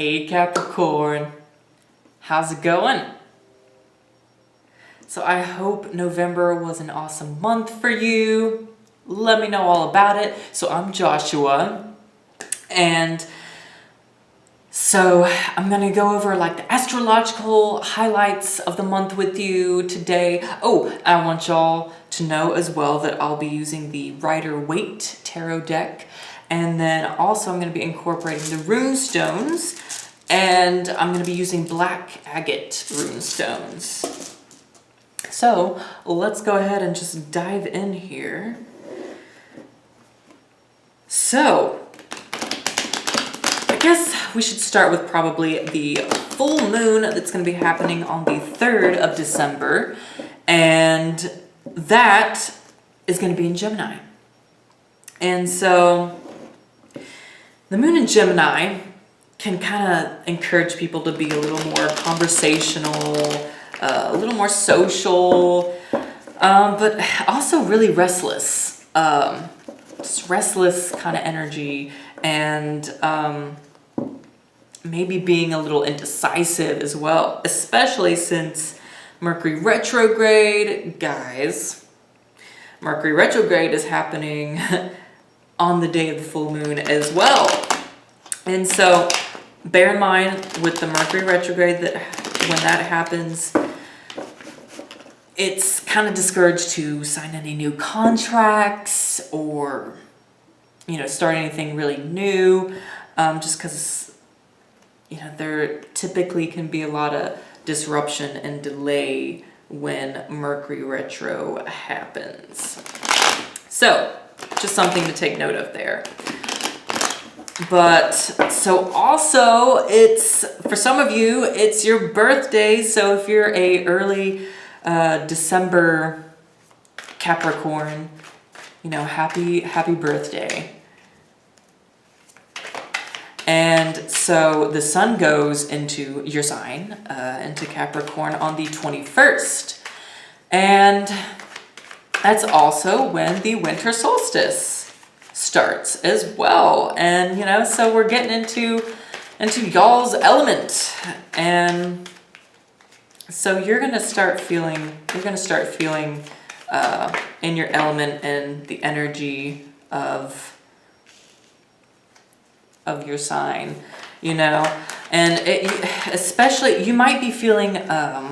Hey Capricorn, how's it going? So I hope November was an awesome month for you. Let me know all about it. So I'm Joshua, and so I'm gonna go over like the astrological highlights of the month with you today. Oh, I want y'all to know as well that I'll be using the Rider-Waite tarot deck, and then also I'm gonna be incorporating the rune stones, and I'm gonna be using black agate rune stones. So let's go ahead and just dive in here. So I guess we should start with probably the full moon that's going to be happening on the 3rd of December. And that is going to be in Gemini. And so the moon in Gemini can kind of encourage people to be a little more conversational, a little more social, but also really restless. Just restless kind of energy, and maybe being a little indecisive as well, especially since Mercury retrograde, guys. Mercury retrograde is happening on the day of the full moon as well. And so bear in mind with the Mercury retrograde that when that happens, it's kind of discouraged to sign any new contracts or, you know, start anything really new, just because, you know, there typically can be a lot of disruption and delay when Mercury retro happens. So just something to take note of there. But so also it's, for some of you, it's your birthday. So if you're a early December Capricorn, you know, happy birthday. And so the sun goes into your sign, into Capricorn on the 21st. And that's also when the winter solstice starts as well. And, you know, so we're getting into y'all's element. And so you're going to start feeling in your element and the energy of your sign, you know, and especially you might be feeling around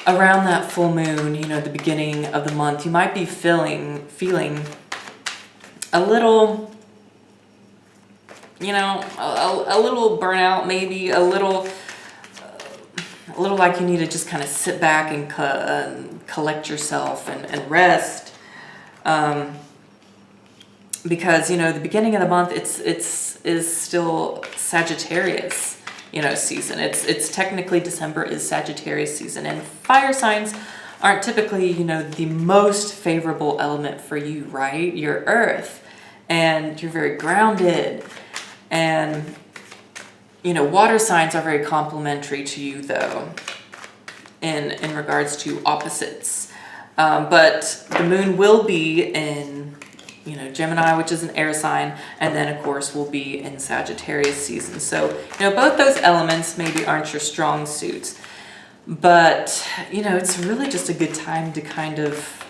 that full moon, you know, the beginning of the month, you might be feeling a little, you know, a little burnout, maybe a little like you need to just kind of sit back and collect yourself and rest. Because, you know, the beginning of the month, is still Sagittarius, you know, season. It's technically December is Sagittarius season, and fire signs aren't typically, you know, the most favorable element for you, right? You're Earth, and you're very grounded, and, you know, water signs are very complementary to you, though, in regards to opposites. But the moon will be in, you know, Gemini, which is an air sign, and then of course will be in Sagittarius season. So, you know, both those elements maybe aren't your strong suits, but, you know, it's really just a good time to kind of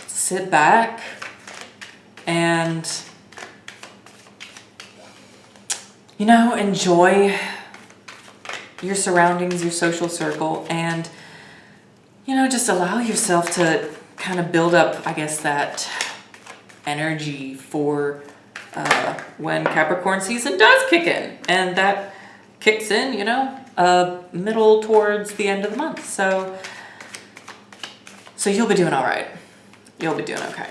sit back and, you know, enjoy your surroundings, your social circle, and, you know, just allow yourself to kind of build up, I guess, that energy for when Capricorn season does kick in. And that kicks in, you know, middle towards the end of the month. So you'll be doing all right. You'll be doing okay.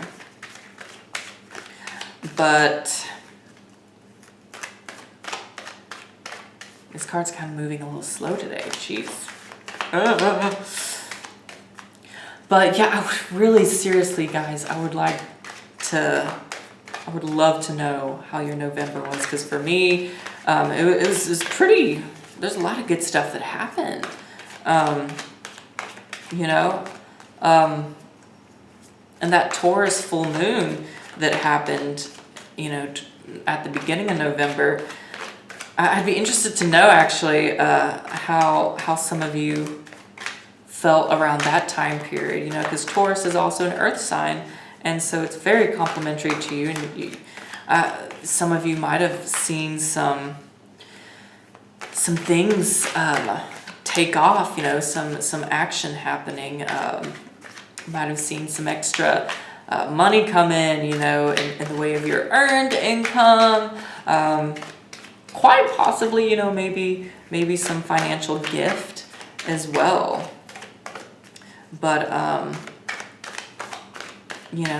But this card's kind of moving a little slow today. Jeez. But yeah, I would really seriously, guys, I would love to know how your November was, because for me, it was pretty, there's a lot of good stuff that happened, you know, and that Taurus full moon that happened, you know, at the beginning of November. I'd be interested to know actually how some of you felt around that time period, because Taurus is also an earth sign, and so it's very complementary to you, and some of you might have seen some things take off, some action happening, might have seen some extra money come in, in the way of your earned income, quite possibly, maybe some financial gift as well. But,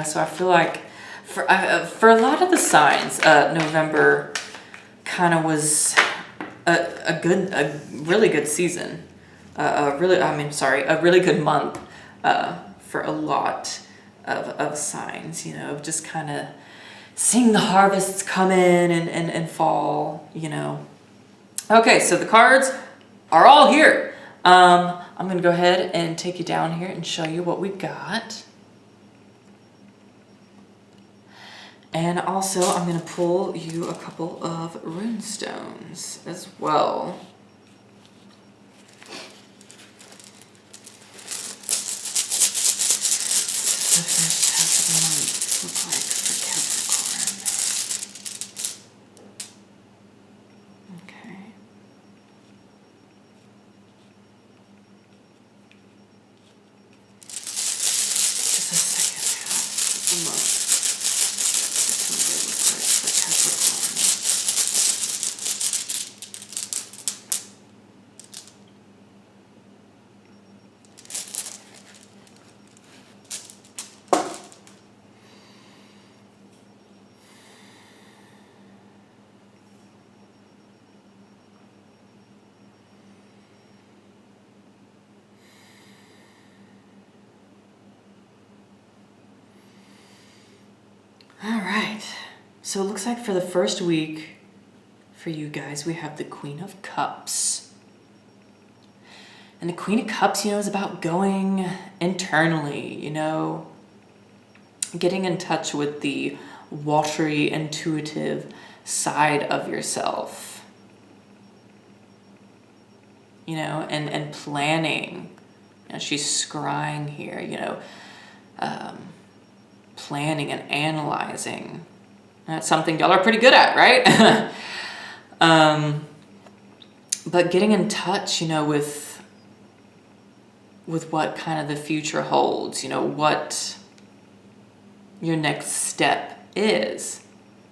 so I feel like for a lot of the signs, November kind of was a really good season. A really good month for a lot of signs, of just kind of seeing the harvests come in and fall, Okay, so the cards are all here. I'm going to go ahead and take you down here and show you what we got. And also, I'm going to pull you a couple of rune stones as well. The first half of the month look like for Capricorn. Okay. Just the second half of the month. All right, so it looks like for the first week for you guys, we have the Queen of Cups. And the Queen of Cups, is about going internally, getting in touch with the watery, intuitive side of yourself, and planning. She's scrying here, planning and analyzing. That's something y'all are pretty good at, right? But getting in touch, with what kind of the future holds, what your next step is.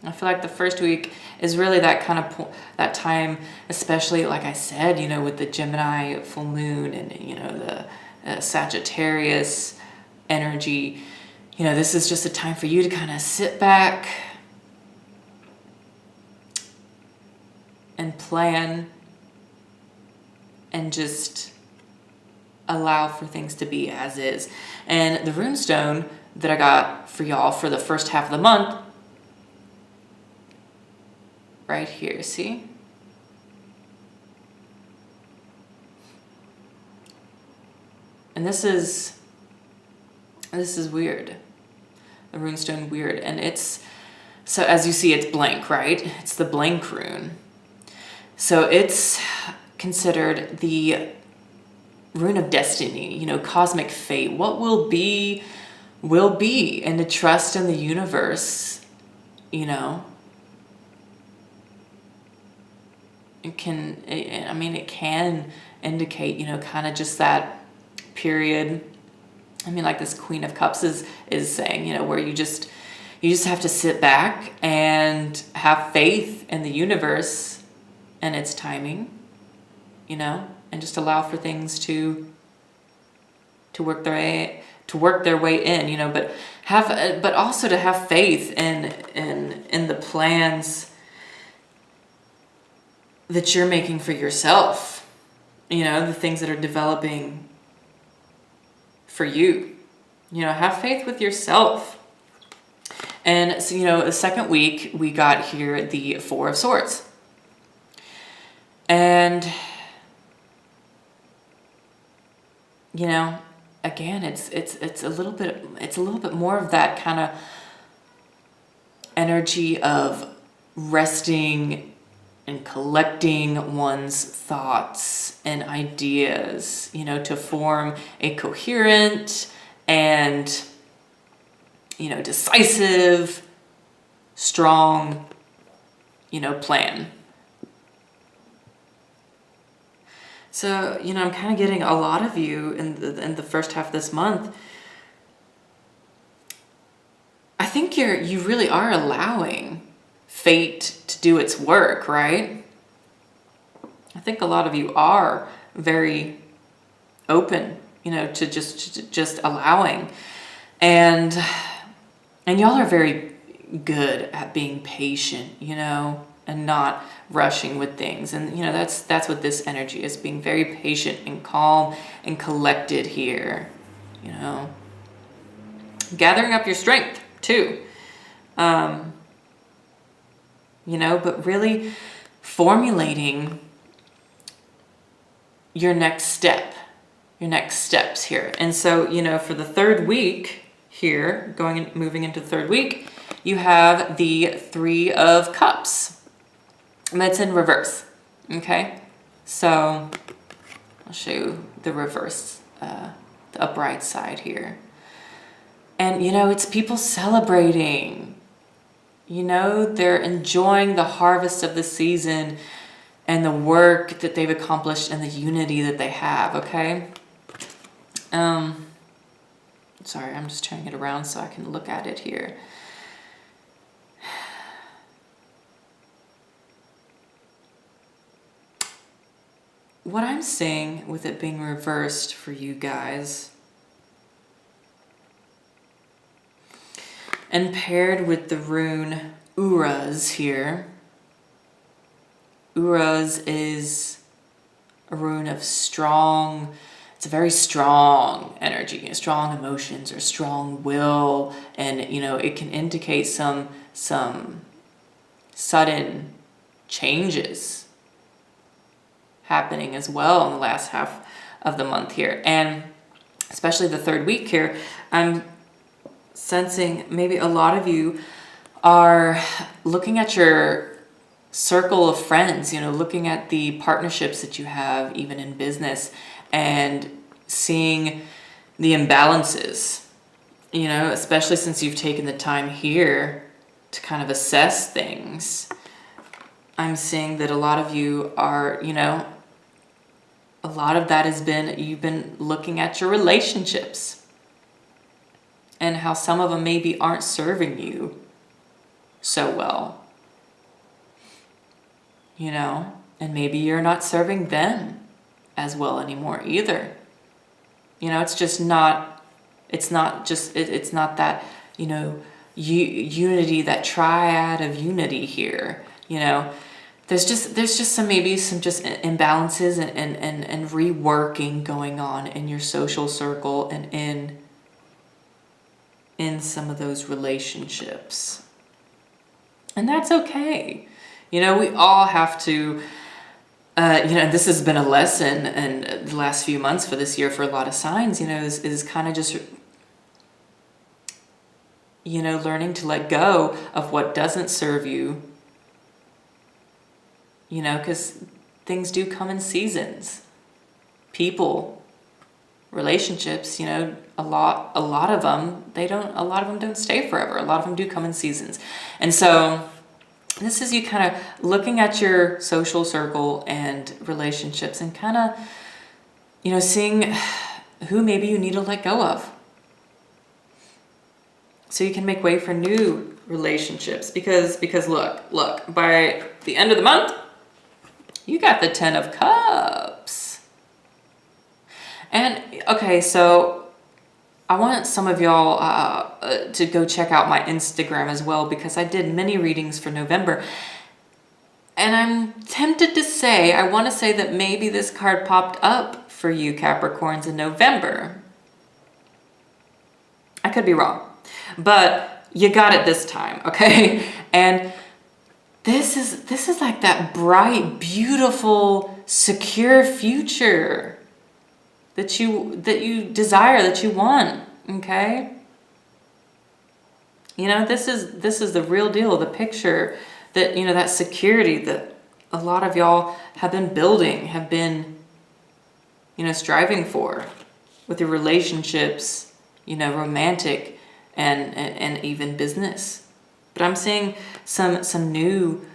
I feel like the first week is really that kind of that time, especially like I said, with the Gemini full moon and the Sagittarius energy. This is just a time for you to kind of sit back and plan and just allow for things to be as is. And the runestone that I got for y'all for the first half of the month, right here, see? And this is weird. The runestone weird. And so as you see, it's blank, right? It's the blank rune. So it's considered the rune of destiny, cosmic fate. What will be, and to trust in the universe, it can indicate, kind of just that period. Like this Queen of Cups is saying, where you just have to sit back and have faith in the universe and its timing, and just allow for things to work their way in, but also to have faith in the plans that you're making for yourself, the things that are developing for you, have faith with yourself. And so, the second week we got here the Four of Swords. And, again, it's a little bit more of that kind of energy of resting and collecting one's thoughts and ideas, you know, to form a coherent and, you know, decisive, strong, you know, plan. So, you know, I'm kind of getting a lot of you in the first half of this month. I think you really are allowing fate to do its work, right? I think a lot of you are very open, you know, to just allowing, and y'all are very good at being patient, you know, and not rushing with things. And you know, that's what this energy is, being very patient and calm and collected here, you know, gathering up your strength too, you know, but really formulating your next steps here. And so, you know, for the third week here, moving into the third week, you have the 3 of Cups. And that's in reverse. Okay, so I'll show you the reverse, the upright side here. And you know, it's people celebrating. You know, they're enjoying the harvest of the season and the work that they've accomplished and the unity that they have, okay? Sorry, I'm just turning it around so I can look at it here. What I'm seeing with it being reversed for you guys, and paired with the rune Uras here. Uras is a rune of strong, it's a very strong energy, strong emotions or strong will. And, you know, it can indicate some sudden changes happening as well in the last half of the month here. And especially the third week here, I'm sensing maybe a lot of you are looking at your circle of friends, you know, looking at the partnerships that you have even in business and seeing the imbalances, you know, especially since you've taken the time here to kind of assess things. I'm seeing that a lot of you are, you know, a lot of that has been, you've been looking at your relationships and how some of them maybe aren't serving you so well, you know, and maybe you're not serving them as well anymore either. You know, it's not that, you know, unity, that triad of unity here, you know. There's just some imbalances and reworking going on in your social circle and in some of those relationships. And that's okay. You know, we all have to, you know, this has been a lesson in the last few months for this year for a lot of signs, you know, is kind of just, you know, learning to let go of what doesn't serve you. You know, because things do come in seasons. People, relationships, you know, a lot of them don't stay forever. A lot of them do come in seasons. And so this is you kind of looking at your social circle and relationships and kind of, you know, seeing who maybe you need to let go of, so you can make way for new relationships. Because look, by the end of the month, you got the 10 of Cups. And, okay, so I want some of y'all to go check out my Instagram as well, because I did mini readings for November. And I'm tempted to say, I want to say that maybe this card popped up for you Capricorns in November. I could be wrong, but you got it this time, okay? And this is like that bright, beautiful, secure future that you desire, that you want, okay? You know, this is the real deal, the picture that, you know, that security that a lot of y'all have been building, have been, you know, striving for with your relationships, you know, romantic and even business. But I'm seeing some new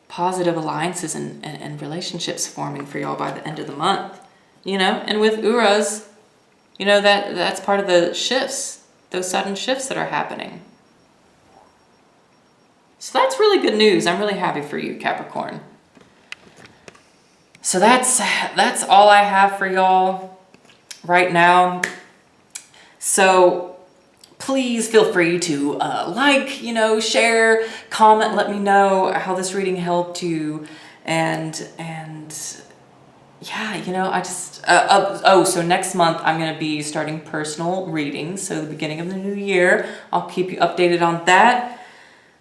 positive alliances and relationships forming for y'all by the end of the month, you know. And with Uras, you know, that's part of the shifts, those sudden shifts that are happening. So that's really good news. I'm really happy for you, Capricorn. So that's all I have for y'all right now. So please feel free to like, you know, share, comment, let me know how this reading helped you. And yeah, you know, I just, so next month I'm going to be starting personal readings. So the beginning of the new year, I'll keep you updated on that.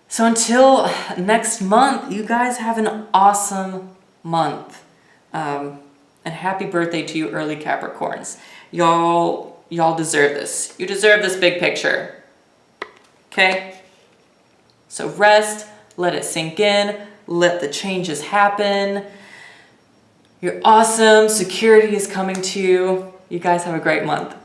So until next month, you guys have an awesome month. And happy birthday to you early Capricorns. Y'all deserve this. You deserve this big picture. Okay? So rest, let it sink in, let the changes happen. You're awesome. Security is coming to you. You guys have a great month.